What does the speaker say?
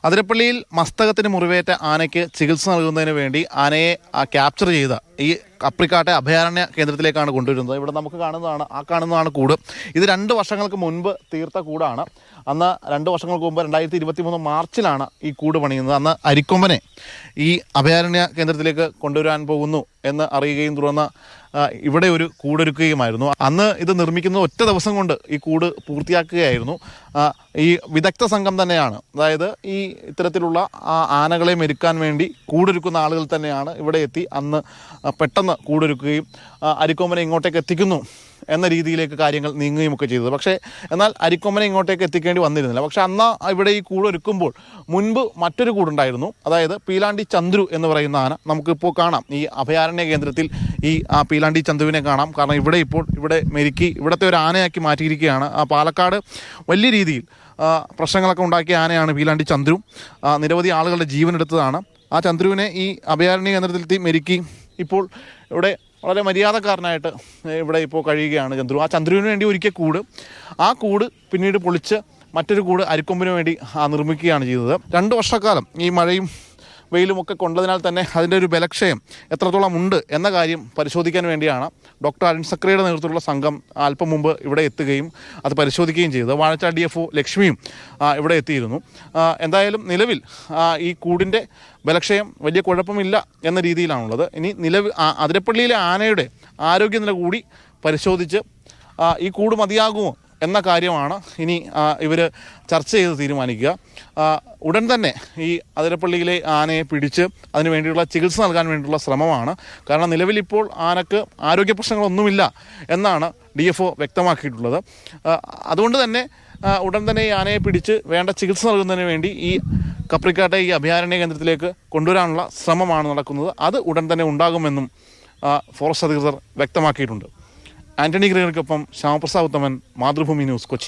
അതിരപ്പള്ളിയിൽ മസ്തകത്തിന് മുറിവേറ്റ ആനയ്ക്ക് ചികിത്സ നൽകുന്നതിന് വേണ്ടി ആനയെ ക്യാപ്ചർ ചെയ്ത ഈ കപ്രിക്കാട്ടെ അഭയാരണ്യ കേന്ദ്രത്തിലേക്കാണ് കൊണ്ടുവരുന്നത്. ഇവിടെ നമുക്ക് കാണുന്നതാണ് കൂട്. ഇത് 2 വർഷങ്ങൾക്ക് മുൻപ് തീർത്ത കൂടാണ്. അന്ന് 2 വർഷങ്ങൾക്ക് മുമ്പ് 2023 മാർച്ചിലാണ് ഈ കൂട് പണിയുന്നത്. അന്ന് അരിക്കൊമ്പനെ ഈ അഭയാരണ്യ കേന്ദ്രത്തിലേക്ക് കൊണ്ടുവരാൻ പോകുന്നു എന്ന് അറിയുകയും തുടർന്ന് ഇവിടെ ഒരു കൂടൊരുക്കുകയുമായിരുന്നു. അന്ന് ഇത് നിർമ്മിക്കുന്നത് ഒറ്റ ദിവസം കൊണ്ട് ഈ കൂട് പൂർത്തിയാക്കുകയായിരുന്നു. ഈ വിദഗ്ധ സംഘം തന്നെയാണ്, അതായത് ഈ ഇത്തരത്തിലുള്ള ആനകളെ മെരുക്കാൻ വേണ്ടി കൂടൊരുക്കുന്ന ആളുകൾ തന്നെയാണ് ഇവിടെ എത്തി അന്ന് പെട്ടെന്ന് കൂടൊരുക്കുകയും അരിക്കൊമ്പനെ ഇങ്ങോട്ടേക്ക് എത്തിക്കുന്നു എന്ന രീതിയിലേക്ക് കാര്യങ്ങൾ നീങ്ങുകയും ഒക്കെ ചെയ്തത്. പക്ഷേ എന്നാൽ അരിക്കൊമ്പനെ ഇങ്ങോട്ടേക്ക് എത്തിക്കേണ്ടി വന്നിരുന്നില്ല. പക്ഷേ അന്ന് ഇവിടെ ഈ കൂടൊരുക്കുമ്പോൾ മുൻപ് മറ്റൊരു കൂടുണ്ടായിരുന്നു. അതായത് പീലാണ്ടി ചന്ദ്രു എന്ന് പറയുന്ന ആന നമുക്കിപ്പോൾ കാണാം. ഈ അഭയാരണ്യ കേന്ദ്രത്തിൽ ഈ പീലാണ്ടി ചന്ദ്രുവിനെ കാണാം. കാരണം ഇവിടെ മെരുക്കി ഇവിടുത്തെ ഒരു ആനയാക്കി മാറ്റിയിരിക്കുകയാണ്. പാലക്കാട് വലിയ രീതിയിൽ പ്രശ്നങ്ങളൊക്കെ ഉണ്ടാക്കിയ ആനയാണ് പീലാണ്ടി ചന്ദ്രു. നിരവധി ആളുകളുടെ ജീവനെടുത്തതാണ്. ആ ചന്ദ്രുവിനെ ഈ അഭയാരണ്യ കേന്ദ്രത്തിൽ മെരുക്കി ഇപ്പോൾ ഇവിടെ വളരെ മര്യാദക്കാരനായിട്ട് ഇവിടെ ഇപ്പോൾ കഴിയുകയാണ് ചന്ദ്രു. ആ ചന്ദ്രുവിന് വേണ്ടി ഒരുക്കിയ കൂട്, ആ കൂട് പിന്നീട് പൊളിച്ച് മറ്റൊരു കൂട് അരിക്കൊമ്പിന് വേണ്ടി നിർമ്മിക്കുകയാണ് ചെയ്തത്. 2 വർഷക്കാലം ഈ മഴയും വെയിലുമൊക്കെ കൊണ്ടതിനാൽ തന്നെ അതിൻ്റെ ഒരു ബലക്ഷയം എത്രത്തോളം ഉണ്ട് എന്ന കാര്യം പരിശോധിക്കാൻ വേണ്ടിയാണ് ഡോക്ടർ അരുൺ സക്രയുടെ നേതൃത്വത്തിലുള്ള സംഘം അല്പം മുമ്പ് ഇവിടെ എത്തുകയും അത് പരിശോധിക്കുകയും ചെയ്തത്. വാഴച്ചാൽ DFO ലക്ഷ്മിയും ഇവിടെ എത്തിയിരുന്നു. എന്തായാലും നിലവിൽ ഈ കൂടിൻ്റെ ബലക്ഷയം വലിയ കുഴപ്പമില്ല എന്ന രീതിയിലാണുള്ളത്. ഇനി അതിരപ്പള്ളിയിലെ ആനയുടെ ആരോഗ്യനില കൂടി പരിശോധിച്ച് ഈ കൂട് മതിയാകുമോ എന്ന കാര്യമാണ് ഇനി ഇവർ ചർച്ച ചെയ്ത് തീരുമാനിക്കുക. ഉടൻ തന്നെ ഈ അതിരപ്പള്ളിയിലെ ആനയെ പിടിച്ച് അതിനു വേണ്ടിയുള്ള ചികിത്സ നൽകാൻ വേണ്ടിയുള്ള ശ്രമമാണ്. കാരണം നിലവിലിപ്പോൾ ആനക്ക് ആരോഗ്യ പ്രശ്നങ്ങളൊന്നുമില്ല എന്നാണ് DFO വ്യക്തമാക്കിയിട്ടുള്ളത്. അതുകൊണ്ട് തന്നെ ഉടൻ തന്നെ ഈ ആനയെ പിടിച്ച് വേണ്ട ചികിത്സ നൽകുന്നതിന് വേണ്ടി ഈ കപ്രിക്കാട്ടെ ഈ അഭയാരണ്യ കേന്ദ്രത്തിലേക്ക് കൊണ്ടുവരാനുള്ള ശ്രമമാണ് നടക്കുന്നത്. അത് ഉടൻ തന്നെ ഉണ്ടാകുമെന്നും ഫോറസ്റ്റ് അധികൃതർ വ്യക്തമാക്കിയിട്ടുണ്ട്. ആന്റണി ഗ്രീനർക്കൊപ്പം ശ്യാമപ്രസാദ് ഉത്തമൻ, മാതൃഭൂമി ന്യൂസ്, കൊച്ചി.